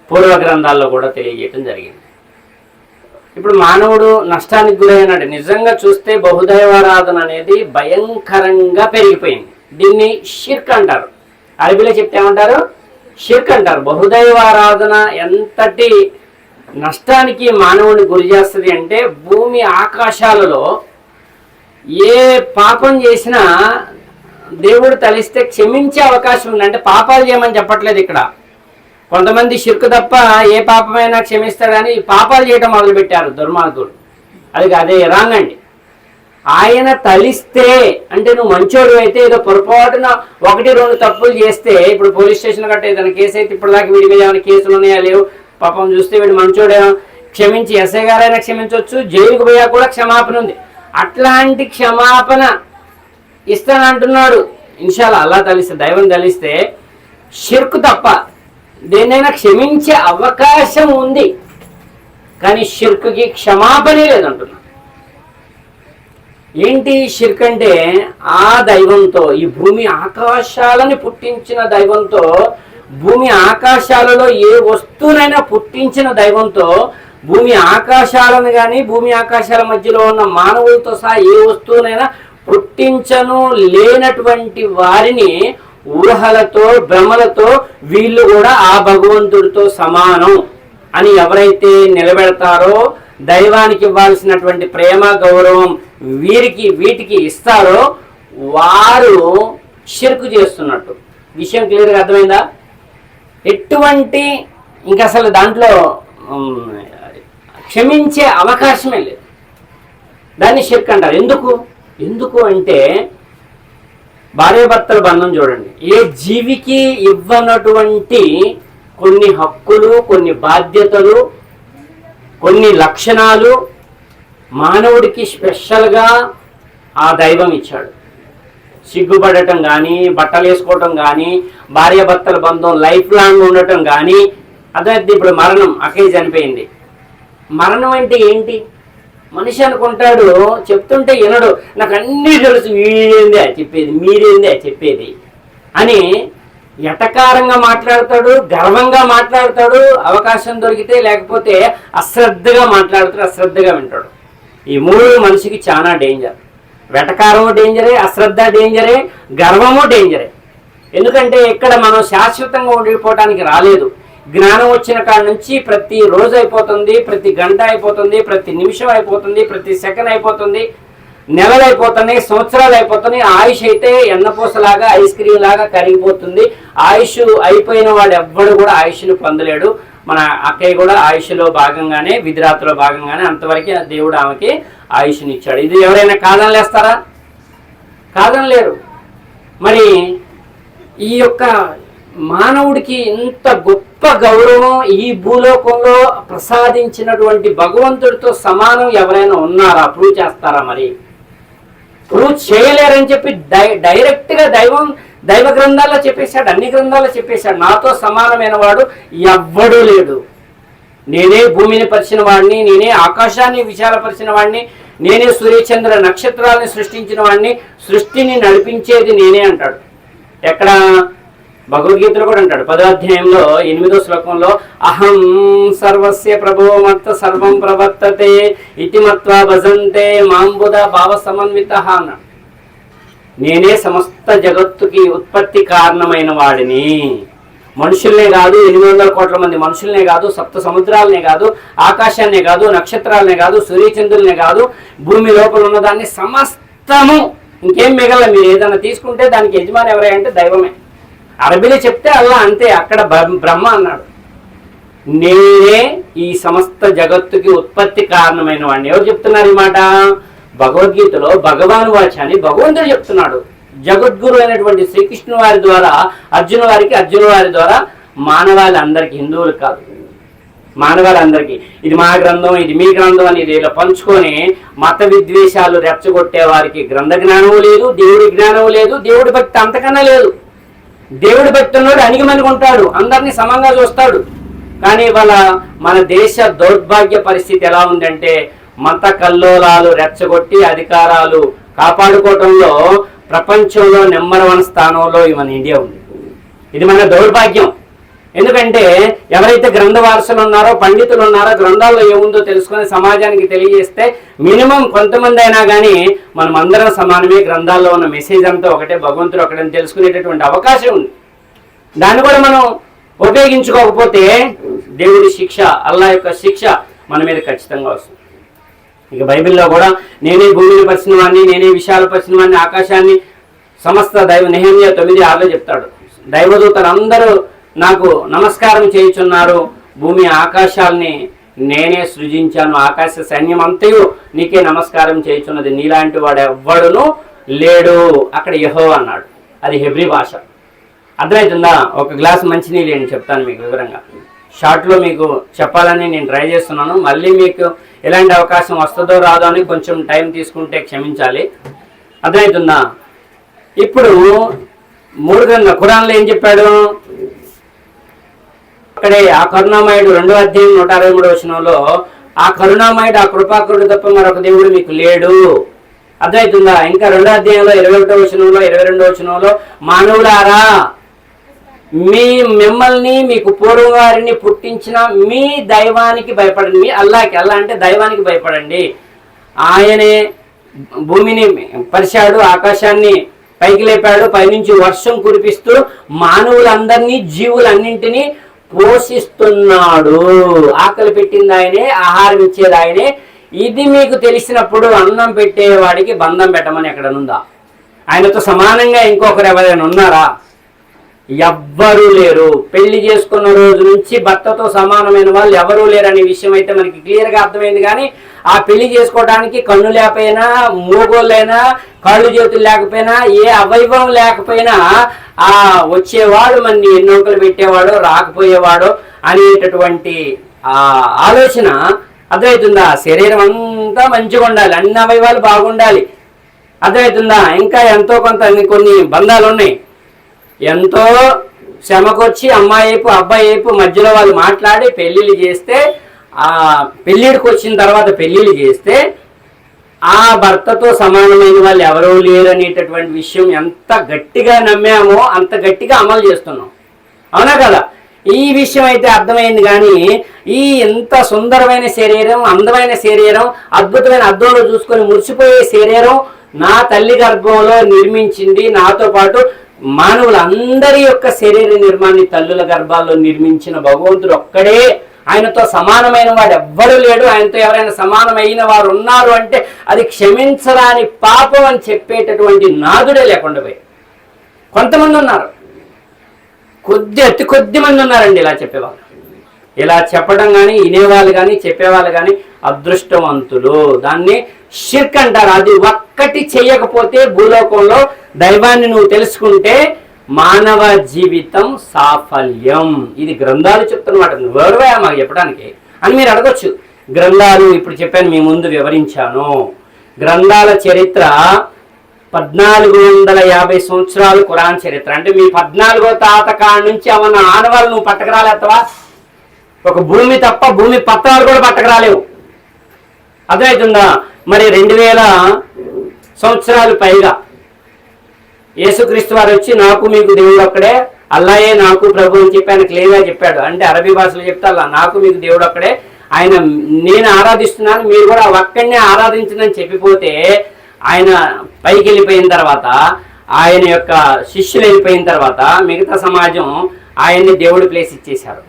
పూర్వ గ్రంథాల్లో కూడా తెలియజేయటం జరిగింది. ఇప్పుడు మానవుడు నష్టానికి గురైనాడు. నిజంగా చూస్తే బహుదైవారాధన అనేది భయంకరంగా పెరిగిపోయింది. దీన్ని షిర్క్ అంటారు. అరబీలో చెప్తే ఏమంటారు? షిర్క్ అంటారు. బహుదైవారాధన ఎంతటి నష్టానికి మానవుని గురి చేస్తుంది అంటే, భూమి ఆకాశాలలో ఏ పాపం చేసినా దేవుడు తలిస్తే క్షమించే అవకాశం ఉంది. అంటే పాపాలు చేయమని చెప్పట్లేదు ఇక్కడ. కొంతమంది షిర్క్ తప్ప ఏ పాపమైనా క్షమిస్తాడని పాపాలు చేయడం మొదలుపెట్టారు దుర్మార్గులు. అదే రాంగ్ అండి. ఆయన తలిస్తే అంటే నువ్వు మంచోడు అయితే, ఏదో పొరపాటున 1-2 తప్పులు చేస్తే, ఇప్పుడు పోలీస్ స్టేషన్ గట్ట ఏదైనా కేసు అయితే ఇప్పటిదాకా వీడి మీద ఏమైనా కేసులు ఉన్నాయా లేవు, పాపం చూస్తే వీడు మంచోడే, క్షమించి ఎస్ఐ గారైనా క్షమించవచ్చు, జైలుకు పోయా కూడా క్షమాపణ ఉంది. అట్లాంటి క్షమాపణ ఇస్తానంటున్నాడు ఇన్షాల్లా. అల్లా తలిస్తే, దైవం తలిస్తే షిర్క్ తప్ప దేన్నైనా క్షమించే అవకాశం ఉంది. కానీ షిర్క్కి క్షమాపణే లేదంటున్నా. ఏంటి షిర్క్ అంటే, ఆ దైవంతో, ఈ భూమి ఆకాశాలని పుట్టించిన దైవంతో, భూమి ఆకాశాలలో ఏ వస్తువునైనా పుట్టించిన దైవంతో, భూమి ఆకాశాలను కానీ భూమి ఆకాశాల మధ్యలో ఉన్న మానవులతో సహా ఏ వస్తువునైనా పుట్టించను లేనటువంటి వారిని ఊహలతో భ్రమలతో వీళ్ళు కూడా ఆ భగవంతుడితో సమానం అని ఎవరైతే నిలబెడతారో, దైవానికి ఇవ్వాల్సినటువంటి ప్రేమ గౌరవం వీటికి ఇస్తారో వారు షిర్క్ చేస్తున్నట్టు. విషయం క్లియర్గా అర్థమైందా? ఎటువంటి ఇంకా అసలు దాంట్లో క్షమించే అవకాశమే లేదు. దాన్ని షిర్క్ అంటారు. ఎందుకు అంటే, భార్యాభర్తల బంధం చూడండి. ఏ జీవికి ఇవ్వనటువంటి కొన్ని హక్కులు, కొన్ని బాధ్యతలు, కొన్ని లక్షణాలు మానవుడికి స్పెషల్గా ఆ దైవం ఇచ్చాడు. సిగ్గుపడటం కానీ, బట్టలు వేసుకోవటం కానీ, భార్యాభర్తల బంధం లైఫ్ లాంగ్ ఉండటం కానీ. అదే ఇప్పుడు మరణం, అక్కయ్య చనిపోయింది. మరణం అంటే ఏంటి? మనిషి అనుకుంటాడు, చెప్తుంటే వినడు, నాకు అన్నీ తెలుసు, వీడేందే చెప్పేది, మీరేందే చెప్పేది అని ఎటకారంగా మాట్లాడతాడు, గర్వంగా మాట్లాడతాడు అవకాశం దొరికితే, లేకపోతే అశ్రద్ధగా మాట్లాడుతాడు, అశ్రద్ధగా వింటాడు. ఈ 3 మనిషికి చాలా డేంజర్. వెటకారము డేంజరే, అశ్రద్ధ డేంజరే, గర్వము డేంజరే. ఎందుకంటే ఇక్కడ మనం శాశ్వతంగా ఉండిపోవటానికి రాలేదు. జ్ఞానం వచ్చిన కాడ నుంచి ప్రతి రోజు అయిపోతుంది, ప్రతి గంట అయిపోతుంది, ప్రతి నిమిషం అయిపోతుంది, ప్రతి సెకండ్ అయిపోతుంది, నెలలు అయిపోతున్నాయి, సంవత్సరాలు అయిపోతున్నాయి. ఆయుష్ అయితే ఎన్నపూసలాగా, ఐస్ క్రీమ్ లాగా కరిగిపోతుంది. ఆయుష్ అయిపోయిన వాడు ఎవ్వడు కూడా ఆయుష్ను పొందలేడు. మన అక్కయ్య కూడా ఆయుష్లో భాగంగానే, విధిరాత్రిలో భాగంగానే అంతవరకే దేవుడు ఆమెకి ఆయుష్ని ఇచ్చాడు. ఇది ఎవరైనా కాదనలేస్తారా? కాదనలేరు. మరి ఈ యొక్క మానవుడికి ఇంత గొప్ప గౌరవం ఈ భూలోకంలో ప్రసాదించినటువంటి భగవంతుడితో సమానం ఎవరైనా ఉన్నారా? ప్రూవ్ చేస్తారా? మరి ప్రూవ్ చేయలేరని చెప్పి డైరెక్ట్గా దైవ గ్రంథాల్లో చెప్పేశాడు, అన్ని గ్రంథాల్లో చెప్పేశాడు, నాతో సమానమైన వాడు ఎవ్వడూ లేడు. నేనే భూమిని పరిచిన వాడిని, నేనే ఆకాశాన్ని విశాలపరిచిన వాడిని, నేనే సూర్యచంద్ర నక్షత్రాలని సృష్టించిన వాడిని, సృష్టిని నడిపించేది నేనే అంటాడు. ఎక్కడ? భగవద్గీతలో కూడా అంటాడు. 10వ అధ్యాయంలో 8వ శ్లోకంలో, అహం సర్వస్య ప్రభో మత్త సర్వం ప్రవర్తతే ఇతి మత్వా భజంతే మాంబుధ భావ సమన్విత అన్నాడు. నేనే సమస్త జగత్తుకి ఉత్పత్తి కారణమైన వాడిని. మనుషుల్నే కాదు, 800 కోట్ల మంది మనుషుల్నే కాదు, 7 సముద్రాలనే కాదు, ఆకాశాన్నే కాదు, నక్షత్రాలనే కాదు, సూర్యచంద్రులనే కాదు, భూమి లోపల ఉన్నదాన్ని సమస్తము, ఇంకేం మిగల. మీరు ఏదైనా తీసుకుంటే దానికి యజమాని ఎవరై అంటే దైవమే. అరబీలో చెప్తే అల్లా అంతే. అక్కడ బ్రహ్మ అన్నాడు. నేనే ఈ సమస్త జగత్తుకి ఉత్పత్తి కారణమైన వాడిని. ఎవరు చెప్తున్నారు ఈ మాట? భగవద్గీతలో భగవాన్ వాచ అని భగవంతుడు చెప్తున్నాడు. జగద్గురు అయినటువంటి శ్రీకృష్ణు వారి ద్వారా అర్జున వారి ద్వారా మానవాళందరికీ, హిందువులు కాదు, మానవాళందరికీ ఇది మా గ్రంథం, ఇది మీ గ్రంథం అని ఇలా పంచుకొని మత విద్వేషాలు రెచ్చగొట్టే వారికి గ్రంథ జ్ఞానము లేదు, దేవుడి జ్ఞానము లేదు, దేవుడి భక్తి అంతకన్నా లేదు. దేవుడి భక్తి ఉన్నాడు, అణిగిమణిగి ఉంటాడు, అందరినీ సమంగా చూస్తాడు. కానీ ఇవాళ మన దేశ దౌర్భాగ్య పరిస్థితి ఎలా ఉందంటే, మత కల్లోలాలు రెచ్చగొట్టి అధికారాలు కాపాడుకోవటంలో ప్రపంచంలో నెంబర్ 1 స్థానంలో మన ఇండియా ఉంది. ఇది మన దౌర్భాగ్యం. ఎందుకంటే ఎవరైతే గ్రంథ వారసులు ఉన్నారో, పండితులు ఉన్నారో, గ్రంథాల్లో ఏముందో తెలుసుకొని సమాజానికి తెలియజేస్తే మినిమం కొంతమంది అయినా కానీ మనం అందరం సమానమే, గ్రంథాల్లో ఉన్న మెసేజ్ అంతా ఒకటే, భగవంతుడు ఒకటని తెలుసుకునేటటువంటి అవకాశం ఉంది. దాన్ని కూడా మనం ఉపయోగించుకోకపోతే దేవుడి శిక్ష, అల్లా యొక్క శిక్ష మన మీద ఖచ్చితంగా వస్తుంది. ఇక బైబిల్లో కూడా నేనే భూమిని పరిచిన వాడిని, నేనే విశాల పరిచిన వాడిని, ఆకాశాన్ని సమస్త దైవ నెహెమ్యా 9:6 చెప్తాడు. దైవదూతలు అందరూ నాకు నమస్కారం చేయుచున్నారు, భూమి ఆకాశాల్ని నేనే సృజించాను, ఆకాశ సైన్యం అంతయు నీకే నమస్కారం చేయుచున్నది, నీలాంటి వాడు ఎవ్వడును లేడు. అక్కడ యెహోవా అన్నాడు, అది హెబ్రీ భాష. అర్థమవుతుందా? ఒక గ్లాస్ మంచినీళ్ళు ఏంటి చెప్తాను మీకు వివరంగా, షార్ట్లో మీకు చెప్పాలని నేను ట్రై చేస్తున్నాను. మళ్ళీ మీకు ఎలాంటి అవకాశం వస్తుందో రాదో అని కొంచెం టైం తీసుకుంటే క్షమించాలి. అర్థమవుతుందా? ఇప్పుడు 3 గ్రంథ ఖురాన్లో ఏం చెప్పాడు? అక్కడే ఆ కరుణామయుడు 2వ అధ్యాయం 163వ వచనంలో, ఆ కరుణామయుడు, ఆ కృపాకరుడు తప్ప మరొక దేవుడు మీకు లేడు. అర్థమవుతుందా? ఇంకా 2వ అధ్యాయంలో 21వ వచనంలో 22వ వచనంలో, మానవులారా మిమ్మల్ని మీకు పూర్వం వారిని పుట్టించిన మీ దైవానికి భయపడండి. మీ అల్లాకి, అల్లా అంటే దైవానికి భయపడండి. ఆయనే భూమిని పరిచాడు, ఆకాశాన్ని పైకి లేపాడు, పైనుంచి వర్షం కురిపిస్తూ మానవులందరినీ, జీవులన్నింటినీ పోషిస్తున్నాడు. ఆకలి పెట్టింది ఆయనే, ఆహారం ఇచ్చేది ఆయనే. ఇది మీకు తెలిసినప్పుడు అన్నం పెట్టేవాడికి బంధం పెట్టమని ఎక్కడనుందా? ఆయనతో సమానంగా ఇంకొకరు ఎవరైనా ఉన్నారా? ఎవ్వరూ లేరు. పెళ్లి చేసుకున్న రోజు నుంచి భర్తతో సమానమైన వాళ్ళు ఎవరూ లేరనే విషయం అయితే మనకి క్లియర్గా అర్థమైంది. కానీ ఆ పెళ్లి చేసుకోవడానికి కన్ను లేకపోయినా, మూగోళ్ళైనా, కాళ్ళు చేతులు లేకపోయినా, ఏ అవయవం లేకపోయినా ఆ వచ్చేవాడు మన ఎన్నోకలు పెట్టేవాడు, రాకపోయేవాడు అనేటటువంటి ఆ ఆలోచన అర్థమవుతుందా? శరీరం అంతా మంచిగా ఉండాలి, అన్ని అవయవాలు బాగుండాలి. అర్థమవుతుందా? ఇంకా ఎంతో కొంత కొన్ని బంధాలు ఉన్నాయి. ఎంతో శ్రమకొచ్చి అమ్మాయి వైపు అబ్బాయి వైపు మధ్యలో వాళ్ళు మాట్లాడి పెళ్ళిళ్ళు చేస్తే, ఆ పెళ్ళిడికి వచ్చిన తర్వాత పెళ్ళిళ్ళు చేస్తే ఆ భర్తతో సమానమైన వాళ్ళు ఎవరూ లేరు అనేటటువంటి విషయం ఎంత గట్టిగా నమ్మామో అంత గట్టిగా అమలు చేస్తున్నాం. అవునా కదా? ఈ విషయం అయితే అర్థమైంది. కానీ ఈ ఎంత సుందరమైన శరీరం, అందమైన శరీరం, అద్భుతమైన అద్దంలో చూసుకొని మురిసిపోయే శరీరం నా తల్లి గర్భంలో నిర్మించింది. నాతో పాటు మానవులందరి యొక్క శరీర నిర్మాణాన్ని తల్లుల గర్భాల్లో నిర్మించిన భగవంతుడు ఒక్కడే. ఆయనతో సమానమైన వాడు ఎవ్వరూ లేడు. ఆయనతో ఎవరైనా సమానమైన వారు ఉన్నారు అంటే అది క్షమించరాని పాపం అని చెప్పేటటువంటి నాదుడే లేకుండా పోయి కొంతమంది ఉన్నారు, అతి కొద్ది మంది ఉన్నారండి ఇలా చెప్పేవాళ్ళు. ఇలా చెప్పడం కానీ, వినేవాళ్ళు కానీ, చెప్పేవాళ్ళు కానీ అదృష్టవంతులు. దాన్ని షిర్క్ అంటారు. అది ఒక్కటి చేయకపోతే భూలోకంలో దైవాన్ని నువ్వు తెలుసుకుంటే మానవ జీవితం సాఫల్యం. ఇది గ్రంథాలు చెప్తున్నమాట. నువ్వెవరువా మాకు చెప్పడానికి అని మీరు అడగొచ్చు. గ్రంథాలు ఇప్పుడు చెప్పాను, మీ ముందు వివరించాను. గ్రంథాల చరిత్ర 1450 సంవత్సరాలు ఖురాన్ చరిత్ర. అంటే మీ 14వ తాత కాడ నుంచి ఏమన్నా ఆనవాళ్ళు నువ్వు పట్టకరాలేస్తావా? ఒక భూమి తప్ప భూమి పత్రాలు కూడా పట్టకరాలేవు. అర్థమవుతుందా? మరి 2000 సంవత్సరాలు పైగా యేసుక్రీస్తు వారు వచ్చి నాకు మీకు దేవుడు ఒక్కడే, అల్లాయే నాకు ప్రభు అని చెప్పి ఆయన క్లియర్గా చెప్పాడు. అంటే అరబీ భాషలో చెప్తే అల్లా నాకు మీకు దేవుడు ఒక్కడే, ఆయన నేను ఆరాధిస్తున్నాను, మీరు కూడా ఒక్కడినే ఆరాధించనని చెప్పిపోతే ఆయన పైకి వెళ్ళిపోయిన తర్వాత, ఆయన యొక్క శిష్యులు వెళ్ళిపోయిన తర్వాత మిగతా సమాజం ఆయన్ని దేవుడి ప్లేస్ ఇచ్చేశారు.